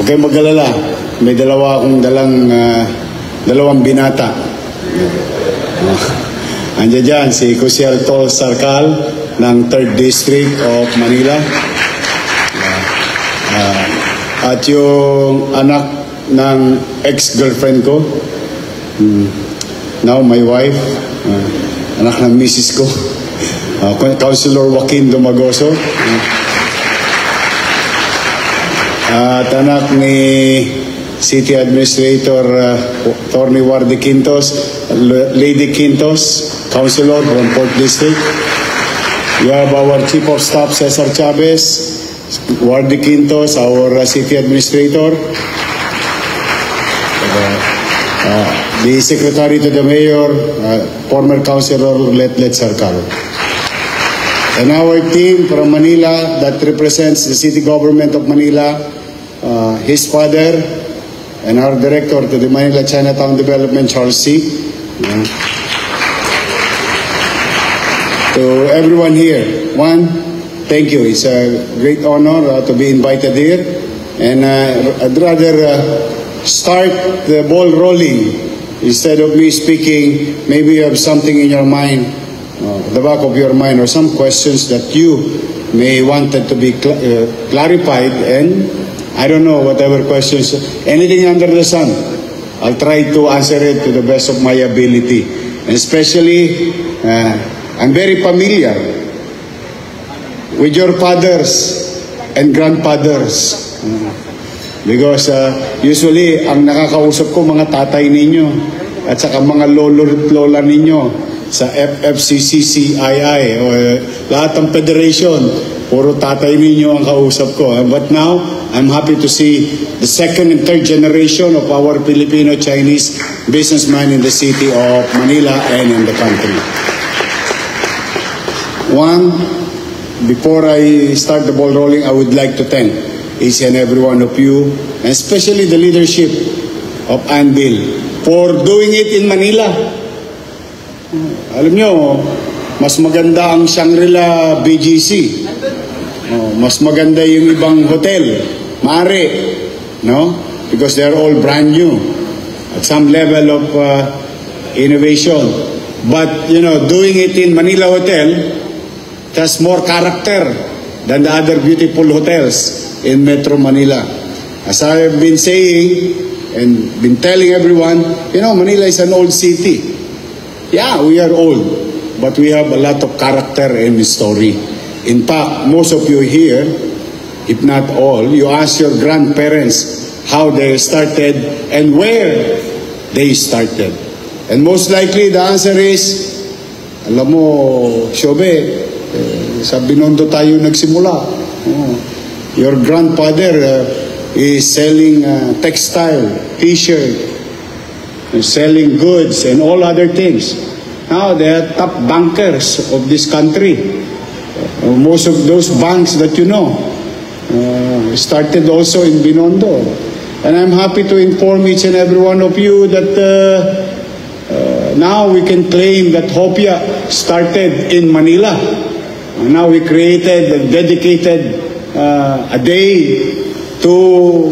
Huwag kayong mag-alala. May dalawang binata. Andiyan dyan si Kusiel Tol Sarkal ng 3rd District of Manila. At yung anak ng ex-girlfriend ko, now my wife, anak ng misis ko, Councilor Joaquin Dumagoso, at anak ni City Administrator Attorney Wardy Quintos, Lady Quintos, Councilor from 4th District. We have our Chief of Staff Cesar Chavez, Wardy Quintos, our City Administrator, the Secretary to the Mayor, former Councilor Letlet Sarkal. And our team from Manila that represents the City Government of Manila, his father, and our Director to the Manila Chinatown Development, Charles C. To everyone here, thank you. It's a great honor to be invited here. And I'd rather start the ball rolling instead of me speaking. Maybe you have something in your mind, the back of your mind, or some questions that you may wanted to be clarified. And I don't know, whatever questions, anything under the sun, I'll try to answer it to the best of my ability. And especially, I'm very familiar with your fathers and grandfathers. Because usually, ang nakakausap ko mga tatay ninyo at saka mga lolo at lola ninyo sa FFCCCII o lahat ng federation, puro tatay ninyo ang kausap ko. But now, I'm happy to see the 2nd and 3rd generation of our Filipino-Chinese businessmen in the city of Manila and in the country. Before I start the ball rolling, I would like to thank each and every one of you, and especially the leadership of Anvil, for doing it in Manila. Alam nyo, mas maganda ang Shangri-La BGC. Mas maganda yung ibang hotel, Mare, no? Because they're all brand new at some level of innovation. But, doing it in Manila Hotel, it has more character than the other beautiful hotels in Metro Manila. As I have been saying and been telling everyone, Manila is an old city. Yeah, we are old, but we have a lot of character and story. In fact, most of you here, if not all, you ask your grandparents how they started and where they started. And most likely the answer is, alam mo, Shobe, sa Binondo tayo nagsimula. Your grandfather is selling textile, t-shirt, selling goods and all other things. Now they are top bankers of this country. Most of those banks that started also in Binondo. And I'm happy to inform each and every one of you that now we can claim that Hopia started in Manila. Now we created and dedicated a day to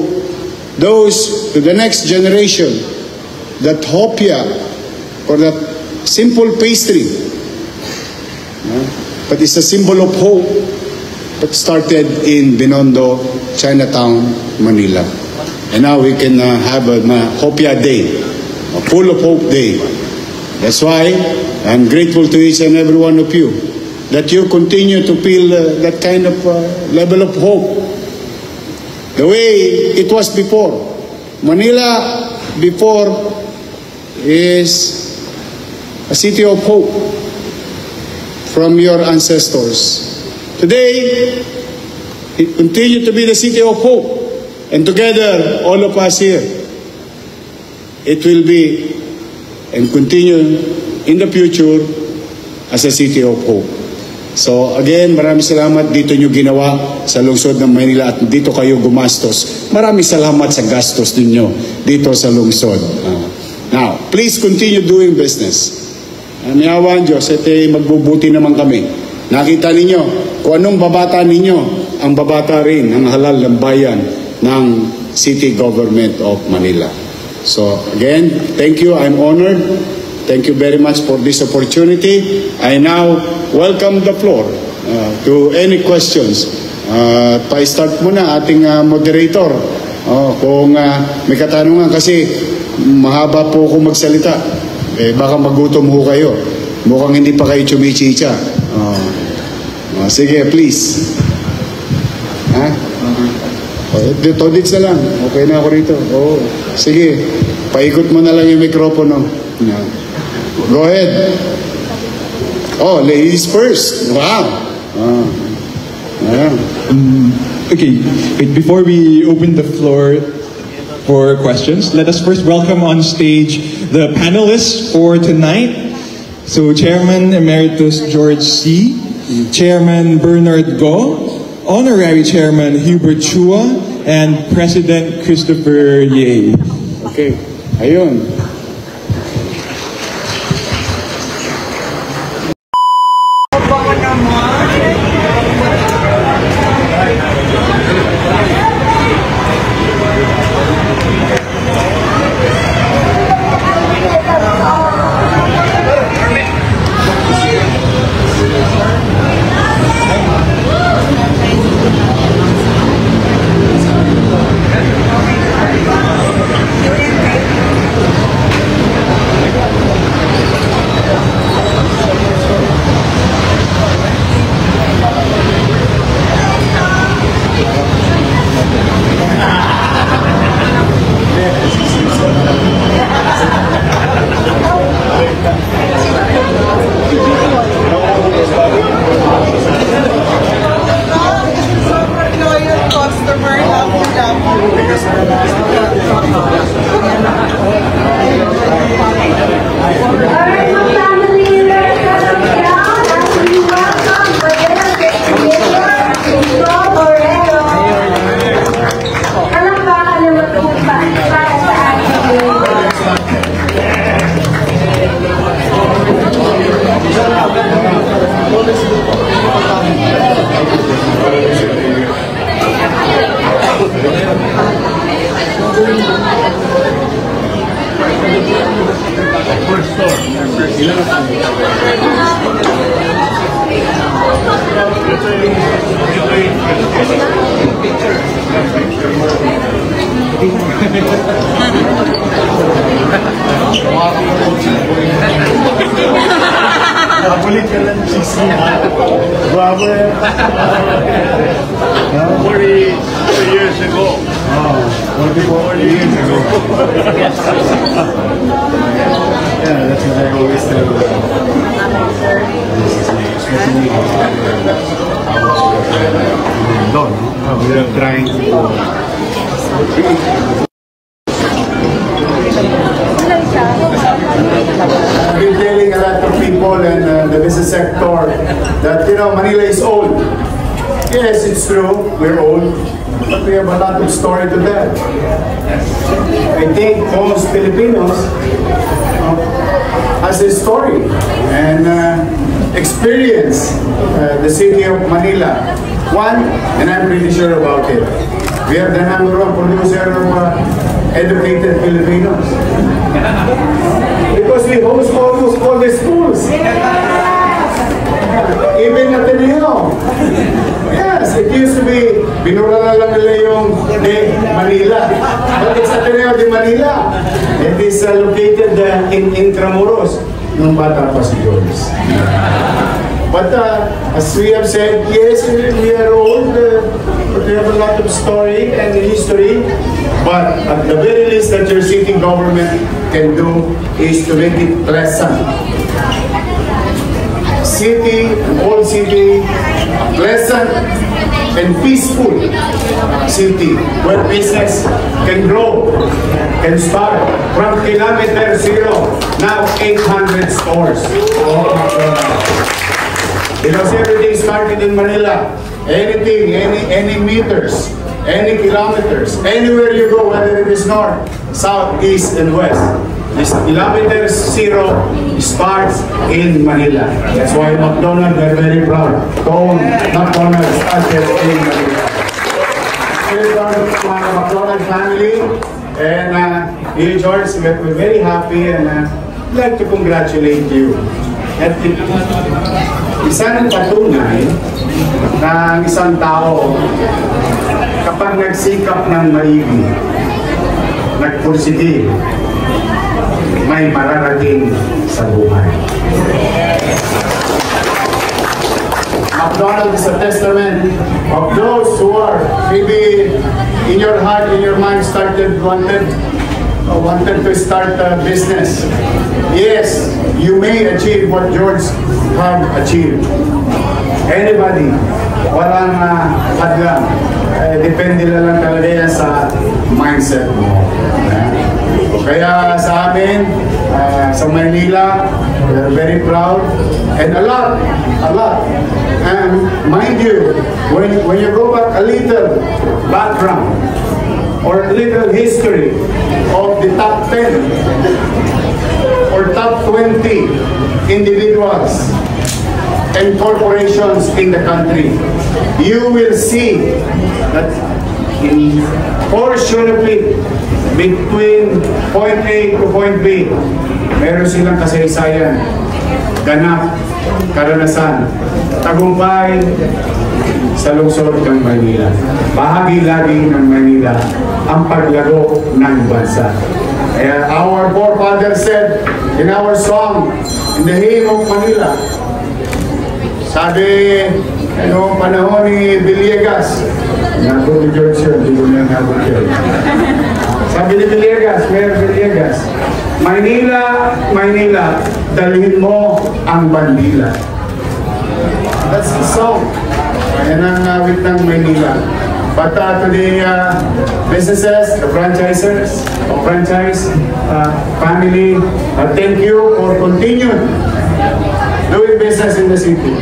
the next generation, that Hopia, or that simple pastry, but it's a symbol of hope, that started in Binondo, Chinatown, Manila. And now we can have a Hopia Day, a full of hope day. That's why I'm grateful to each and every one of you, that you continue to feel that kind of level of hope. The way it was before. Manila before is a city of hope from your ancestors. Today, it continues to be the city of hope. And together, all of us here, it will be and continue in the future as a city of hope. So again, maraming salamat dito nyo ginawa sa lungsod ng Manila at dito kayo gumastos. Maraming salamat sa gastos ninyo dito sa lungsod. Now, please continue doing business. Aniawan Diyos, magbubuti naman kami. Nakita ninyo, kung anong babata ninyo, ang babata rin, ang halal ng bayan ng City Government of Manila. So again, thank you. I'm honored. Thank you very much for this opportunity. I now welcome the floor to any questions. Pa-start muna ating moderator. Kung may katanungan kasi mahaba po ako magsalita. Baka magutom ho kayo. Mukhang hindi pa kayo chumichicha. Sige, please. Todits na lang. Okay na ako rito. Sige, paikot mo na lang yung mikropono. Go ahead. Ladies first. Wow. Okay, before we open the floor for questions, let us first welcome on stage the panelists for tonight. So, Chairman Emeritus George C., Chairman Bernard Go, Honorary Chairman Hubert Chua, and President Christopher Ye. Okay, ayun. Nabulit ka lang sisi. Bravo. 40 years ago. 40 years ago. Yeah, that's what I always tell them. Especially we are trying to been telling a lot of people and the business sector that, Manila is old. Yes, it's true, we're old, but we have a lot of story to tell. I think most Filipinos has a story and experience the city of Manila. One, and I'm pretty sure about it, we are the #1 producer of educated Filipinos. Because we host almost all the schools. Even Ateneo. Yes, it used to be, binura na lang nila yung de Manila. But it's Ateneo de Manila. It is located in Intramuros. Nung bata pa si George. But as we have said, yes, we are old, but we have a lot of story and history. But at the very least that your city government can do is to make it pleasant. City, an old city, a pleasant and peaceful city where business can grow, can start from kilometer zero, now 800 stores. Because everything started in Manila. Anything, any meters, any kilometers, anywhere you go, whether it is north, south, east, and west, this kilometer zero starts in Manila. That's why McDonald's are very proud. Don't McDonald's started in Manila. We McDonald family. And you, George, we're very happy and I'd like to congratulate you. At isa ng patunay na ang isang tao kapag nagsikap ng maigi, nagpursige, may mararating sa buhay. McDonald is a testament of those who are maybe in your heart, in your mind, wanted to start a business. Yes, you may achieve what George had achieved. Anybody, walang hadlang. Depende lang talaga yan sa mindset mo. Kaya sa amin, sa Manila, we're very proud and a lot. And mind you, when you go back a little background or a little history of the top 10 or top 20 individuals and corporations in the country, you will see that proportionately between point A to point B, meron silang kasaysayan, ganap, karanasan, tagumpay sa lungsod ng Maynila. Bahagi lagi ng Maynila ang paglago ng bansa. Our forefathers said in our song, in the hymn of Manila, sabi, panahon ni Villegas, nabot ni George yun, hindi ko na nabot yun. Sabi ni Villegas, Mayor Villegas, Maynila, dalhin mo ang bandila. That's the song. Yan ang awit ng Maynila. But to the businesses, the franchisers, franchise family, thank you for continuing doing business in the city.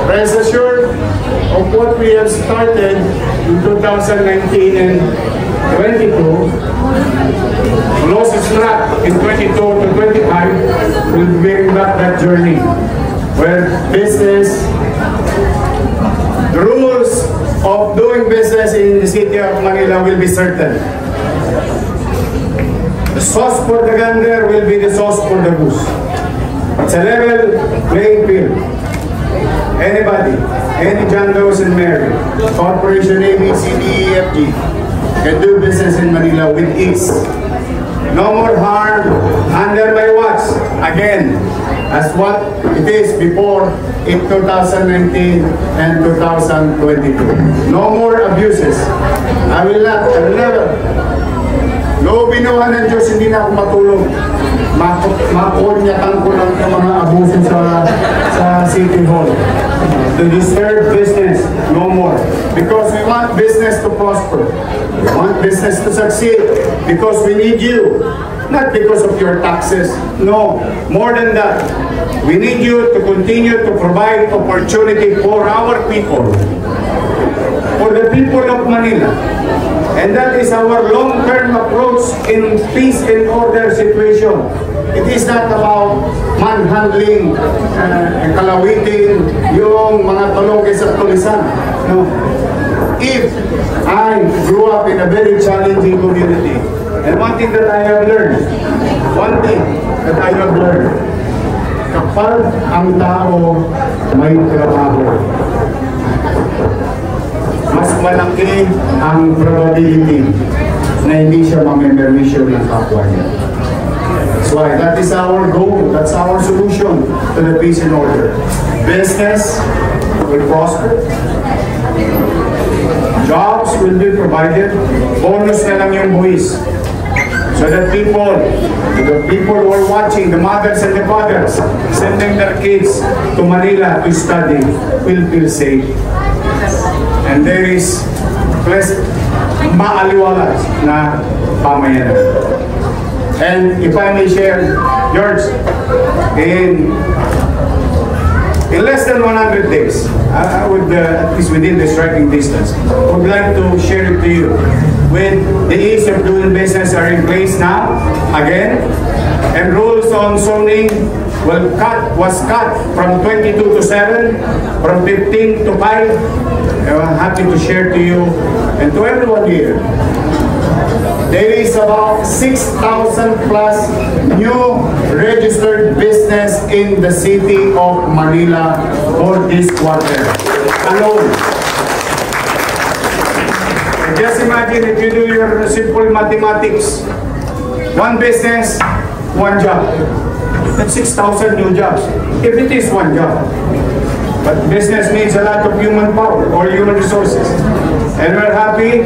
Rest assured of what we have started in 2019 and 22, close its track in 22 to 25, will bring back that journey where business, the rules of doing business in the city of Manila will be certain. The sauce for the gander will be the sauce for the goose. It's a level playing field. Anybody, any John Doe's and Mary, Corporation A, B, C, D, E, F, G, can do business in Manila with ease. No more harm under my watch. Again, as what it is before in 2019 and 2022. No more abuses. I will never. No binuhan ng Diyos, hindi na ako matulog. Makunyatan ko lang ng mga abuso sa City Hall. To disturb business, no more. Because we want business to prosper. We want business to succeed. Because we need you. Not because of your taxes. No, more than that. We need you to continue to provide opportunity for our people. For the people of Manila. And that is our long-term approach in peace and order situation. It is not about manhandling, kalawitin, yung mga tulogis at tulisan. No. If I grew up in a very challenging community, and one thing that I have learned, kapag ang tao may trabaho, mas malaki ang probability na hindi siya mamembermisyo ng kapwa niya. That's why that is our goal, that's our solution to the peace and order. Business will prosper. Jobs will be provided. Bonus na lang yung buwis. So that the people who are watching, the mothers and the fathers, sending their kids to Manila to study, will feel safe. And there is maaliwalas na pamayanan. And if I may share, George, in less than 100 days, I would, at least within the striking distance, would like to share it to you. With the ease of doing business are in place now, again, and rules on zoning was cut from 22 to 7, from 15 to 5. I'm happy to share to you And to everyone here, there is about 6,000 plus new registered business in the city of Manila for this quarter alone. Just imagine if you do your simple mathematics. One business, one job. That's 6,000 new jobs. If it is one job. But business needs a lot of human power or human resources. And we're happy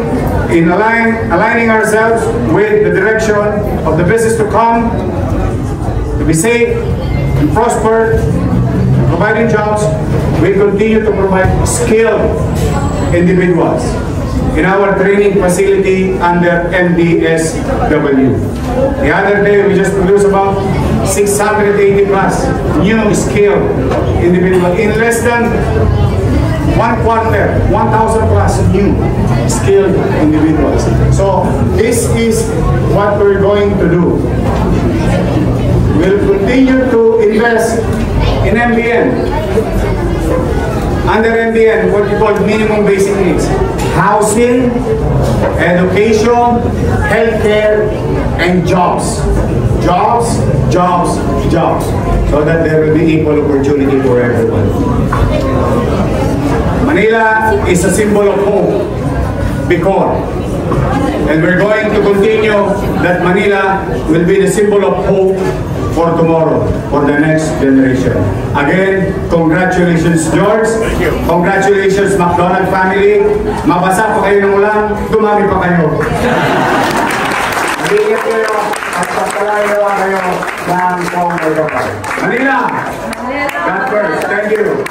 in aligning ourselves with the direction of the business to come, to be safe and prosper, providing jobs. We continue to provide skilled individuals in our training facility under MDSW. The other day, we just produced about 680 plus new skilled individuals in less than 1 quarter, 1,000 plus new skilled individuals. So this is what we're going to do. We'll continue to invest in MBN. Under MBN, what we call minimum basic needs. Housing, education, healthcare, and jobs. Jobs, jobs, jobs. So that there will be equal opportunity for everyone. Manila is a symbol of hope, Bicol. And we're going to continue that Manila will be the symbol of hope for tomorrow, for the next generation. Again, congratulations, George. Thank you. Congratulations, McDonald family. Mabasa pa kayo ng ulan, dumami pa kayo. Mag-iingat kayo at pagpalayo kayo ng taong Manila. Manila! God first. Thank you.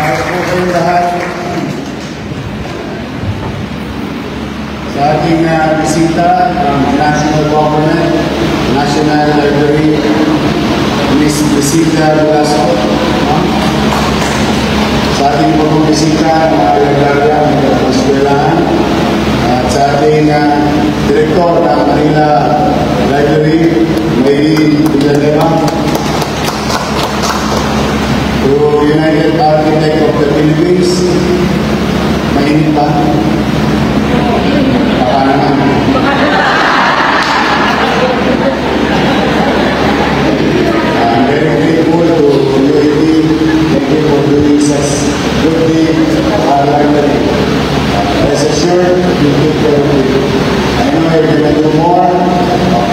Po kayong lahat sa ating bisita ng National Government, National Library, Miss Bisita Velasco. Sa ating pagong bisita, mga alaglaga, mga eskwelahan, at sa ating Direktor ng Manila Library, Maylene Villanueva, to United Architect of the Philippines, mainit ba? Baka naman. I'm very grateful to UAP. Thank you for doing such good thing to our library. Rest assured, you take care of it. I know you're going to do more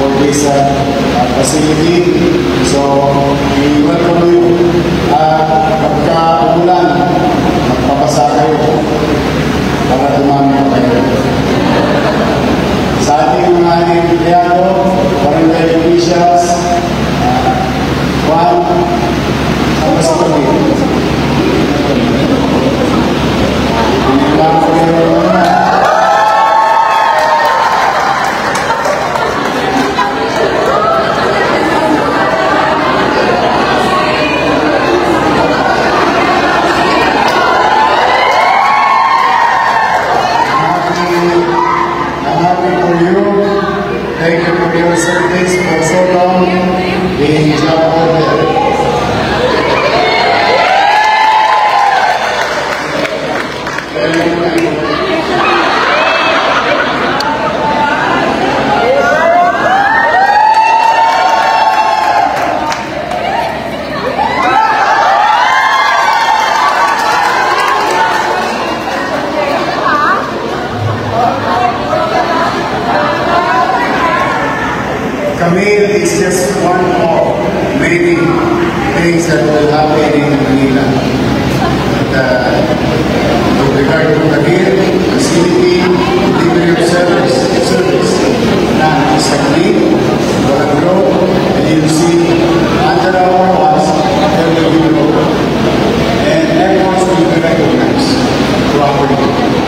for this facility. So, we welcome you. Pagka-ulan, magpapasa kayo para dumami pa kayo. Sa ating mga empleyado, barangay officials, sama sa kami. Pinaglang ko kayo naman. Thank you for your service for so long in job order. Camille is just one of many things that will happen in Manila. But, with regard to Camille, facility, delivery of service, now is complete, will grow, and you'll see under our walls, there will be growth. And efforts will be recognized properly,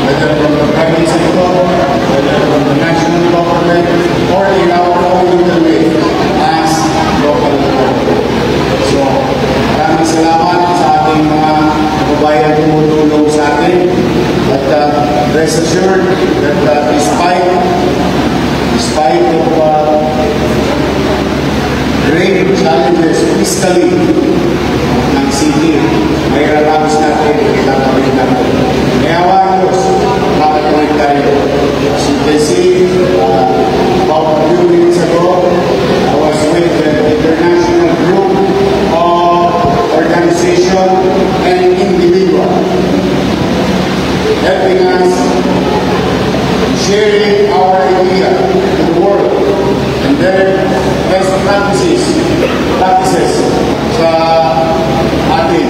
whether from the private sector, whether from the national government, or in our own little way as local government. So, maraming salamat sa ating mga kababayan tumutulong sa atin. But rest assured that despite of great challenges fiscally ng city, may kinakawin natin. Kaya Diyos, makakawin tayo. As you can see, about a few minutes ago, I was with the international group of organization and individual, helping us, sharing our idea to the world, and their best practices sa atin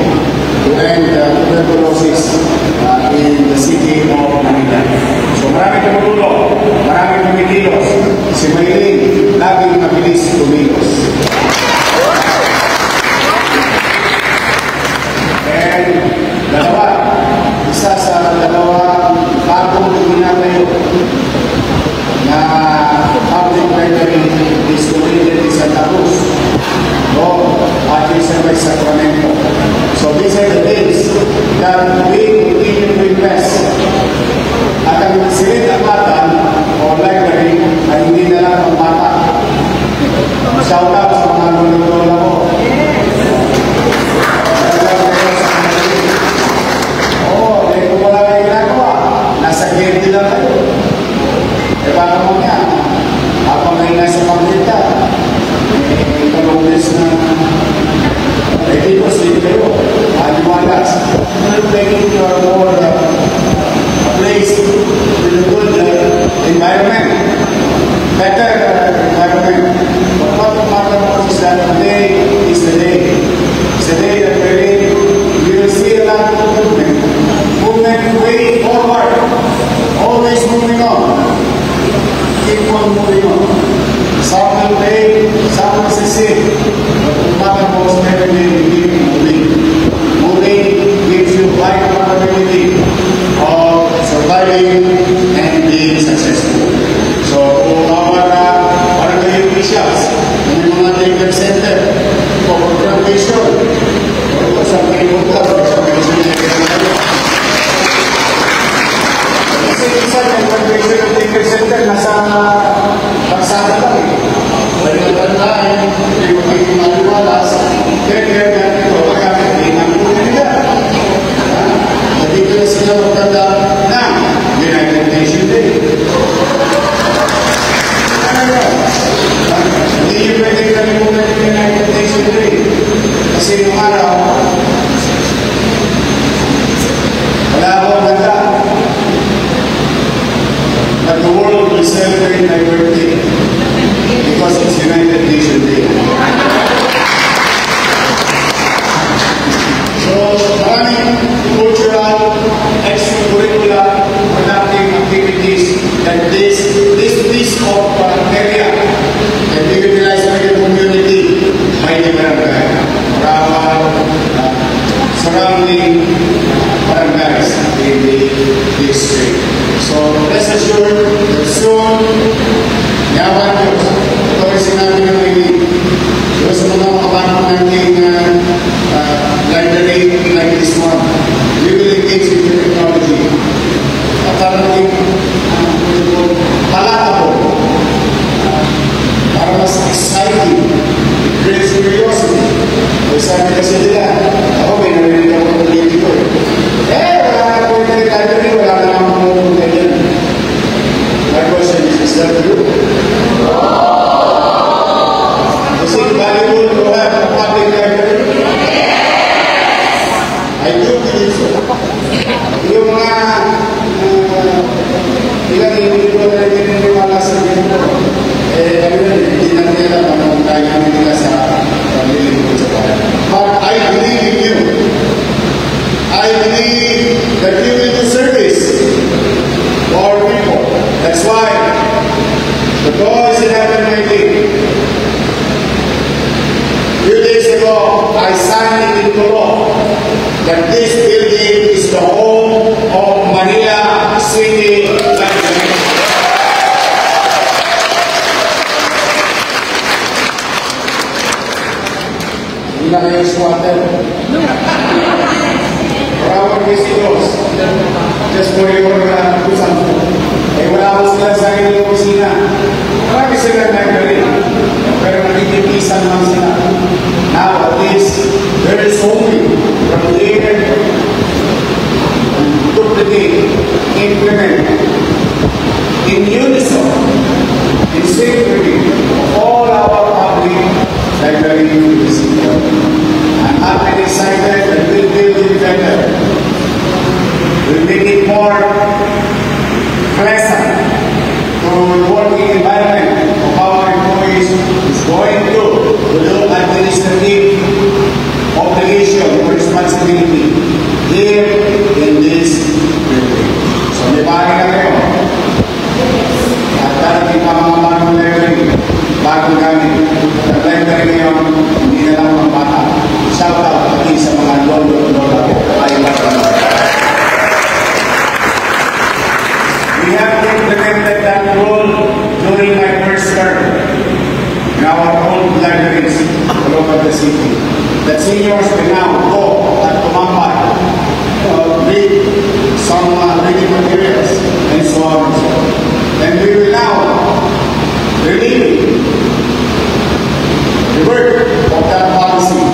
to end tuberculosis in the city of Manila. So maraming tumutulong, maraming tumikilos. Si Maylin, laging mabilis tumilos. And dalawa, isa sa dalawang bagong ginagayo na public library is located in Santa Cruz. At least in Sacramento. So these are the days that we continue to invest. At ang silid-apatan o library ay hindi na lang pang-bata. Shout out sa mga lolo-lola ko. Dito wala kayo ginagawa. Nasa gate lang kayo. E paano mo yan? Habang kayo nasa pangkita, kalungis na dito sila kayo, aliwalas. You're making your more a place with a good environment, better environment. But what matters most is that today is the day. It's the day that we will see a lot of movement way forward, always moving on. Keep on moving on. Some will pay, some will succeed. But the matter most every day we keep moving. Moving gives you high probability of surviving and being successful. So, our barangay officials, yung mga daycare center, for graduation, or sa pagkipunta, sa pagkipunta, isa yung graduation ng daycare center, nasa pagsada lang eh. Balik na tandaan, hindi mo kayo maliwalas, kaya natin ito, magamit din ang komunidad. Nandito na sila magtanda na United Nation Day. Hindi nyo pwede kalimutan yung United Nation Day. Kasi yung araw, wala akong ganda. But the world will celebrate my birthday because it's United Nation Day. So, maraming cultural, extracurricular, productive activities like this piece of area that we utilize by the community, by the barangay, surrounding barangays in the district. So, rest assured that soon, yawan Diyos, ito ay sinabi ng Maylin, Diyos mo na makabanong natin library like this one. We will engage with the technology. At para maging palatable, para mas exciting, it creates curiosity. Kaya sabi kasi nila, ako may narinig ako ng politiko eh. Wala na po yung library, wala na naman pumunta yan. My question is that true? Is it valuable to have a public library? I do believe so. Yung mga ilang individual na pininiwala sa ganito, kami na hindi na nila pamamagay namin nila sa pamilingkod sa bahay. But I believe in you. I believe that you will do service for our people. That's why the God is in heaven waiting. A few days ago, I signed it into law that this building is the home of Manila City Library. Hindi na kayo squatter. For our visitors, just for your example, wala akong sila sa akin yung kusina. Marami sila library, pero nakikitisan lang sila. Now, at least, there is only from here obligate, implement, in unison, in synchrony, all our public library units. I'm happy and excited that we'll build it better. We'll make it more pleasant to the working environment of our employees is going to do administrative obligation or responsibility here in this building. So, may bahay na kayo. At darating pa mga bagong library, bagong gamit. At library ngayon, hindi na lang mga bata. Shout out pati sa mga lolo-lola ko. We have implemented that rule during my first term in our own libraries all over the city. That seniors can now go at Tumampat, read some reading materials, and so on and so on. And we will now relieve the work of that policy.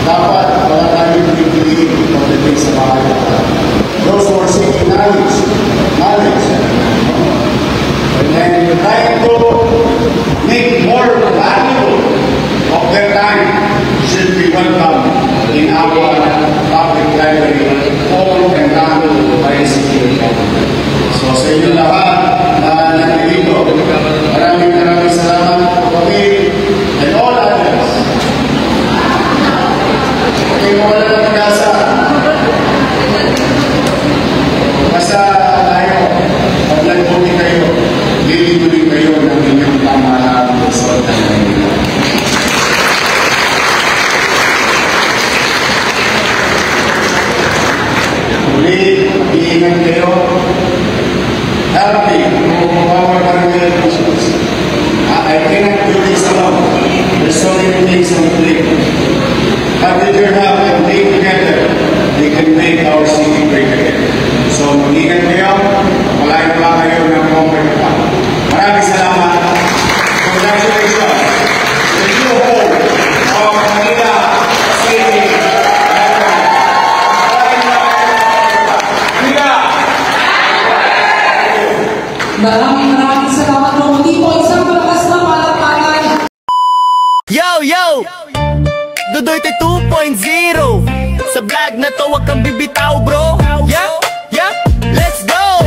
Dapat wala tayong pipiliin pagdating sa bahay. Those who are seeking knowledge, and trying to make more valuable of their time should be welcome in our public library, owned and run by the city. So sa inyo lahat na nandito, maraming salamat po kami and all others. Okay, wala na pag-asa. Basta tayo, pag nagbuti kayo, lilituloy kayo ng inyong pamahalaan sa Manila. Muli, iingat kayo. Healthy, our primary issues. I cannot do this alone. There's so many things on the plate. But with your help and being together, we can make our city great again. So, mag-ingat kayo. Malayo pa kayo ng conquer pa. Maraming salamat. Congratulations to the new home of Manila City. Maraming salamat po. Muli po isang malakas na palakpakan. Yo! Dudoyte 2.0. Sa vlog na to, wag kang bibitaw, bro. Yeah, let's go.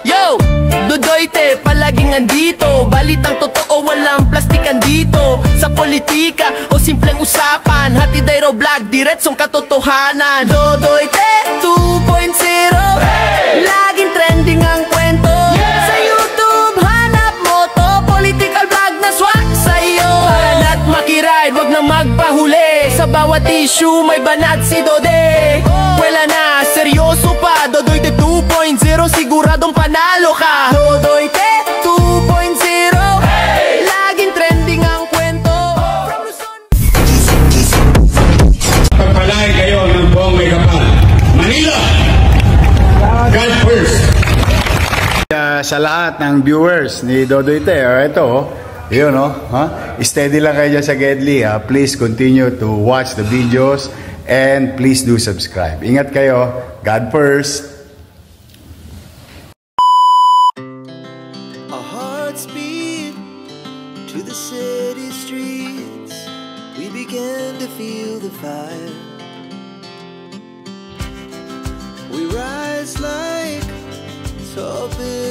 Yo, Dudoyte, palaging andito. Balitang totoo, walang plastikan dito. Sa politika o simpleng usapan, hatid ay raw vlog, diretsong katotohanan. Dudoyte 2.0, laging trending ang kwento. Sa YouTube, hanap mo to, political vlog na swak sa'yo. Para makiride, wag na magpahuli. Sa bawat issue, may banat si Dode. Wala na, seryoso pa. Dudoyte 2.0, siguradong panalo ka. Dudoyte 2.0, laging trending ang kwento. Pagpalain kayo ng buong may kapal. Manila! God first! Sa lahat ng viewers ni Dodoyte, ito, yun, steady lang kayo dyan sa Gedli. Please continue to watch the videos and please do subscribe. Ingat kayo. God first! Our hearts beat to the city streets. We began to feel the fire. We rise like tall buildings.